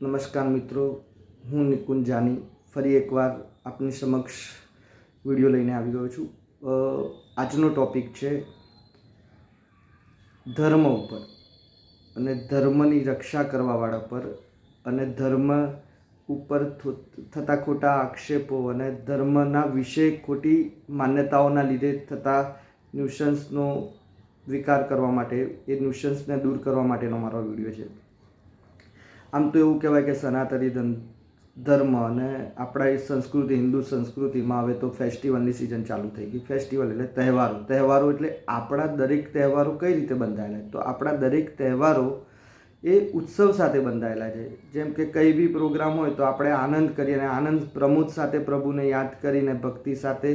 નમસ્કાર મિત્રો, હું નિકુંજ જાની ફરી એકવાર આપની સમક્ષ વિડીયો લઈને આવી ગયો છું. આજનો ટૉપિક છે ધર્મ ઉપર અને ધર્મની રક્ષા કરવાવાળા પર અને ધર્મ ઉપર થતા ખોટા આક્ષેપો અને ધર્મના વિશે ખોટી માન્યતાઓના લીધે થતા ન્યુસન્સનો વિકાર કરવા માટે, એ ન્યુસન્સને દૂર કરવા માટેનો મારો વિડીયો છે. આમ તો એવું કહેવાય કે સનાતની ધર્મ અને આપણા એ સંસ્કૃતિ, હિન્દુ સંસ્કૃતિમાં હવે તો ફેસ્ટિવલની સિઝન ચાલુ થઈ ગઈ. ફેસ્ટિવલ એટલે તહેવારો એટલે આપણા દરેક તહેવારો કઈ રીતે બંધાયેલા? તો આપણા દરેક તહેવારો એ ઉત્સવ સાથે બંધાયેલા છે. જેમ કે કંઈ બી પ્રોગ્રામ હોય તો આપણે આનંદ કરીએ અને આનંદ પ્રમોદ સાથે પ્રભુને યાદ કરીને ભક્તિ સાથે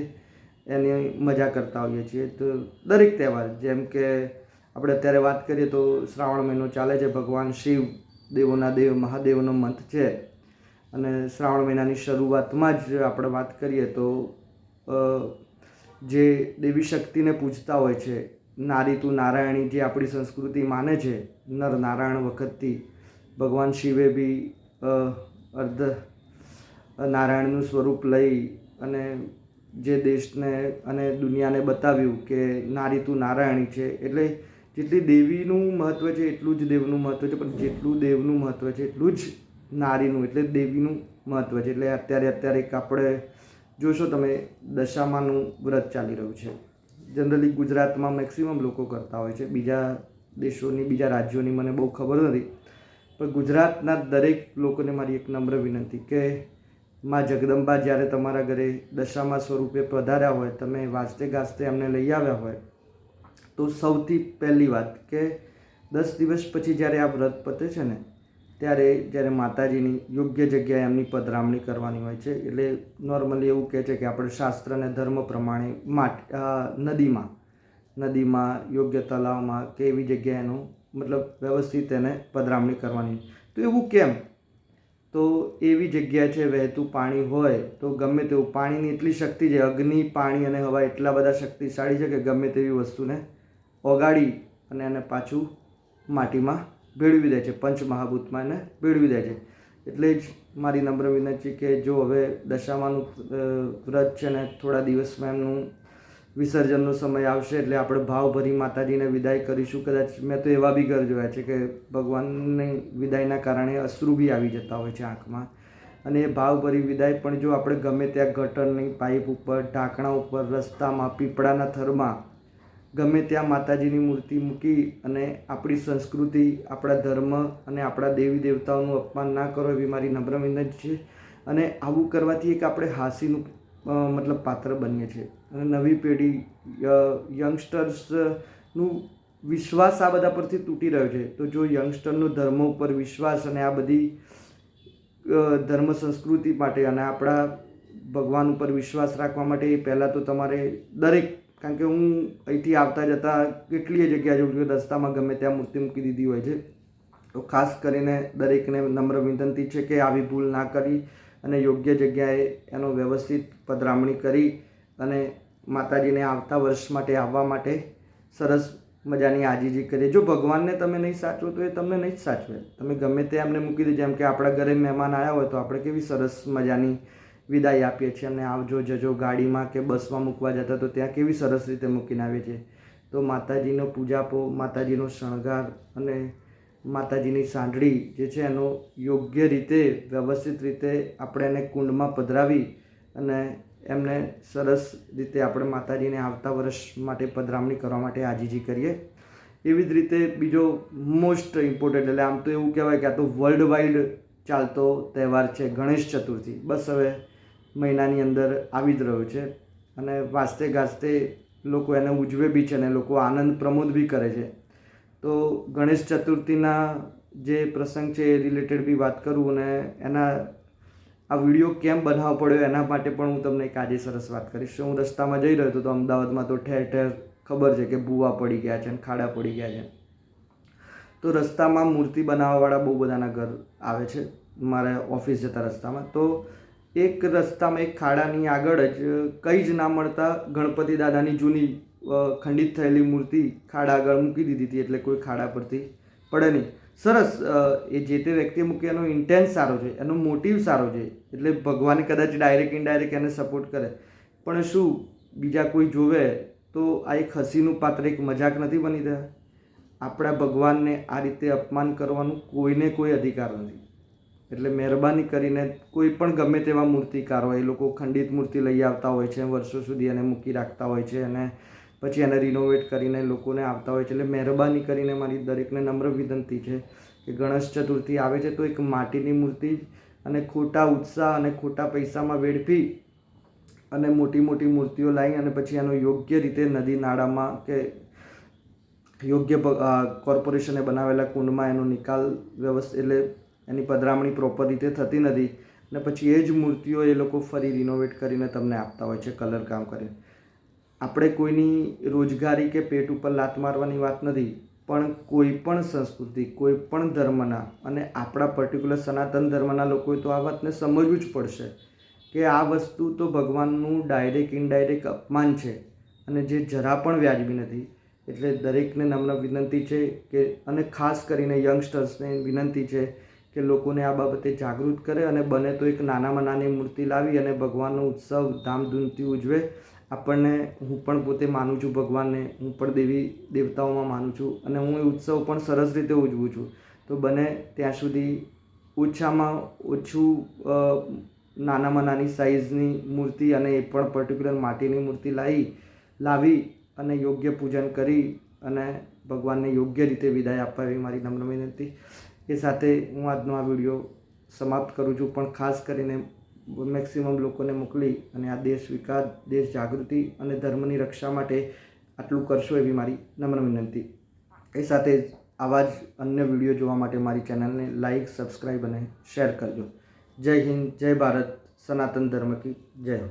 એની મજા કરતા હોઈએ છીએ. તો દરેક તહેવાર, જેમ કે આપણે અત્યારે વાત કરીએ તો શ્રાવણ મહિનો ચાલે છે. ભગવાન શિવ, દેવોના દેવ મહાદેવનો મંથ છે અને શ્રાવણ મહિનાની શરૂઆતમાં જ આપણે વાત કરીએ તો જે દેવી શક્તિને પૂજતા હોય છે, નારી તું નારાયણી જે આપણી સંસ્કૃતિ માને છે, નર નારાયણ વખતથી ભગવાન શિવે બી અર્ધ નારાયણનું સ્વરૂપ લઈ અને જે દેશને અને દુનિયાને બતાવ્યું કે નારી તું નારાયણી છે. એટલે જેટલી દેવીનું મહત્ત્વ છે એટલું જ દેવનું મહત્ત્વ છે, પણ જેટલું દેવનું મહત્ત્વ છે એટલું જ નારીનું એટલે દેવીનું મહત્ત્વ છે. એટલે અત્યારે એક આપણે જોશો તમે, દશામાનું વ્રત ચાલી રહ્યું છે. જનરલી ગુજરાતમાં મેક્સિમમ લોકો કરતા હોય છે. બીજા દેશોની, બીજા રાજ્યોની મને બહુ ખબર નથી, પણ ગુજરાતના દરેક લોકોને મારી એક નમ્ર વિનંતી કે માં જગદંબા જ્યારે તમારા ઘરે દશામા સ્વરૂપે પધાર્યા હોય, તમે વાજતે ગાજતે અમને લઈ આવ્યા હોય, તો સૌથી પહેલી વાત કે 10 દિવસ પછી જ્યારે આ વ્રત પતે છે ને, જ્યારે માતાજીની યોગ્ય જગ્યાએ એમની પધરામણી કરવાની હોય છે. એટલે નોર્મલી એવું કહે છે કે આપણે શાસ્ત્ર અને ધર્મ પ્રમાણે નદીમાં, યોગ્ય તલાવમાં કે એવી જગ્યાએ એનું મતલબ વ્યવસ્થિત એને પધરામણી કરવાની. તો એવું કેમ? તો એવી જગ્યા છે, વહેતું પાણી હોય તો ગમે તેવું, પાણીની એટલી શક્તિ છે, અગ્નિ, પાણી અને હવા એટલા બધા શક્તિશાળી છે કે ગમે તેવી વસ્તુને ઓગાળી અને એને પાછું માટીમાં ભેળવી દે છે, પંચમહાભૂતમાં એને ભેળવી દે છે. એટલે જ મારી નમ્ર વિનંતી કે જો હવે દશામાનું વ્રત છે ને, થોડા દિવસમાં એમનું વિસર્જનનો સમય આવશે એટલે આપણે ભાવભરી માતાજીને વિદાય કરીશું. કદાચ મેં તો એવા બી ઘર જોયા છે કે ભગવાનની વિદાયના કારણે અશ્રુ બી આવી જતા હોય છે આંખમાં. અને એ ભાવભરી વિદાય પણ જો આપણે ગમે ત્યાં ગટરની પાઇપ ઉપર, ઢાંકણા ઉપર, રસ્તામાં, પીપળાના થરમાં, ગમે ત્યાં માતાજીની મૂર્તિ મૂકી અને આપણી સંસ્કૃતિ, આપણા ધર્મ અને આપણા દેવી દેવતાઓનું અપમાન ના કરો, એવી મારી નમ્ર વિનંતી છે. અને આવું કરવાથી એક આપણે હાસ્યનું મતલબ પાત્ર બનીએ છીએ અને નવી પેઢી, યંગસ્ટર્સનું વિશ્વાસ આ બધા પરથી તૂટી રહ્યો છે. તો જો યંગસ્ટરનો ધર્મ ઉપર વિશ્વાસ અને આ બધી ધર્મ સંસ્કૃતિ માટે અને આપણા ભગવાન ઉપર વિશ્વાસ રાખવા માટે પહેલાં તો તમારે દરેક, કારણ કે હું અહીંથી આવતા જતા કેટલીય જગ્યા જોઉં છું કે રસ્તામાં ગમે ત્યાં મૂર્તિ મૂકી દીધી હોય છે. તો ખાસ કરીને દરેકને નમ્ર વિનંતી છે કે આવી ભૂલ ના કરી અને યોગ્ય જગ્યાએ એનો વ્યવસ્થિત પધરામણી કરી અને માતાજીને આવતા વર્ષ માટે આવવા માટે સરસ મજાની આજીજી કરીએ. જો ભગવાનને તમે નહીં સાચવો તો એ તમને નહીં જ સાચવે. તમે ગમે તે એમને મૂકી દે. જેમ કે આપણા ઘરે મહેમાન આવ્યા હોય તો આપણે કેવી સરસ મજાની વિદાય આપીએ છીએ અને આવજો જજો ગાડીમાં કે બસમાં મૂકવા જતા તો ત્યાં કેવી સરસ રીતે મૂકીને આવીએ છીએ. તો માતાજીનો પૂજાપો, માતાજીનો શણગાર અને માતાજીની સાંઢળી જે છે એનો યોગ્ય રીતે, વ્યવસ્થિત રીતે આપણે એને કુંડમાં પધરાવી અને એમને સરસ રીતે આપણે માતાજીને આવતા વર્ષ માટે પધરામણી કરવા માટે આજીજી કરીએ. એવી જ રીતે બીજો મોસ્ટ ઇમ્પોર્ટન્ટ, એટલે આમ તો એવું કહેવાય કે આ તો વર્લ્ડ વાઇડ ચાલતો તહેવાર છે ગણેશ ચતુર્થી. બસ હવે મહિનાની અંદર આવી જ રહ્યો છે અને વાજતે ગાજતે લોકો એને ઉજવે બી છે અને લોકો આનંદ પ્રમોદ બી કરે છે. તો ગણેશ ચતુર્થીના જે પ્રસંગ છે એ રિલેટેડ બી વાત કરું અને એના આ વિડીયો કેમ બનાવવો પડ્યો એના માટે પણ હું તમને એક આજે સરસ વાત કરીશ. હું રસ્તામાં જઈ રહ્યો હતો તો અમદાવાદમાં તો ઠેર ઠેર ખબર છે કે ભૂવા પડી ગયા છે અને ખાડા પડી ગયા છે. તો રસ્તામાં મૂર્તિ બનાવવાવાળા બહુ બધાના ઘર આવે છે મારા ઓફિસ જતા રસ્તામાં. તો એક રસ્તામાં એક ખાડાની આગળ જ કંઈ જ ના મળતા ગણપતિ દાદાની જૂની ખંડિત થયેલી મૂર્તિ ખાડા આગળ મૂકી દીધી હતી. એટલે કોઈ ખાડા પરથી પડે નહીં. સરસ, એ જે તે વ્યક્તિએ મૂકી એનો ઇન્ટેન્સ સારો છે, એનો મોટિવ સારો છે, એટલે ભગવાન કદાચ ડાયરેક્ટ ઇનડાયરેક્ટ એને સપોર્ટ કરે, પણ શું બીજા કોઈ જોવે તો આ એક હસીનું પાત્ર, એક મજાક નથી બની રહ્યા? આપણા ભગવાનને આ રીતે અપમાન કરવાનું કોઈને કોઈ અધિકાર નથી. એટલે મહેરબાની કરીને કોઈ પણ ગમે તેવા મૂર્તિકારો, એ લોકો ખંડિત મૂર્તિ લઈ આવતા હોય છે, વર્ષો સુધી એને મૂકી રાખતા હોય છે અને પછી એને રિનોવેટ કરીને લોકોને આપતા હોય છે. એટલે મહેરબાની કરીને મારી દરેકને નમ્ર વિનંતી છે કે ગણેશ ચતુર્થી આવે છે તો એક માટીની મૂર્તિ અને ખોટા ઉત્સાહ અને ખોટા પૈસામાં વેડફી અને મોટી મોટી મૂર્તિઓ લાવી અને પછી એનો યોગ્ય રીતે નદી નાળામાં કે યોગ્ય કોર્પોરેશને બનાવેલા કુંડમાં એનો નિકાલ વ્યવસ્થિત, એટલે એની પધરામણી પ્રોપર રીતે થતી નથી અને પછી એ જ મૂર્તિઓ એ લોકો ફરી રિનોવેટ કરીને તમને આપતા હોય છે, કલર કામ કરીને. આપણે કોઈની રોજગારી કે પેટ ઉપર લાત મારવાની વાત નથી, પણ કોઈ પણ સંસ્કૃતિ, કોઈ પણ ધર્મના અને આપણા પર્ટિક્યુલર સનાતન ધર્મના લોકોએ તો આ વાતને સમજવું જ પડશે કે આ વસ્તુ તો ભગવાનનું ડાયરેક્ટ ઇનડાયરેક્ટ અપમાન છે અને જે જરા પણ વ્યાજબી નથી. એટલે દરેકને નમ્ર વિનંતી છે કે, અને ખાસ કરીને યંગસ્ટર્સને વિનંતી છે કે લોકોને આ બાબતે જાગૃત કરે અને બને તો એક નાનામાં નાની મૂર્તિ લાવી અને ભગવાનનો ઉત્સવ ધામધૂમથી ઉજવે. આપણને, હું પણ પોતે માનું છું ભગવાનને, હું પણ દેવી દેવતાઓમાં માનું છું અને હું એ ઉત્સવ પણ સરસ રીતે ઉજવું છું. તો બને ત્યાં સુધી ઓછામાં ઓછું નાનામાં નાની સાઇઝની મૂર્તિ અને એ પણ પર્ટિક્યુલર માટીની મૂર્તિ લાવી અને યોગ્ય પૂજન કરી અને ભગવાનને યોગ્ય રીતે વિદાય આપવા એવી મારી નમ્ર વિનંતી. એ સાથે હું આજનો આ વિડીયો સમાપ્ત કરું છું, પણ ખાસ કરીને મેક્સિમમ લોકોને મોકલી અને આ દેશ વિકાસ, દેશ જાગૃતિ અને ધર્મની રક્ષા માટે આટલું કરશો એવી મારી નમ્ર વિનંતી. એ સાથે જ આવા જ અન્ય વિડીયો જોવા માટે મારી ચેનલને લાઇક, સબસ્ક્રાઈબ અને શેર કરજો. જય હિન્દ, જય ભારત, સનાતન ધર્મ કી જય હો.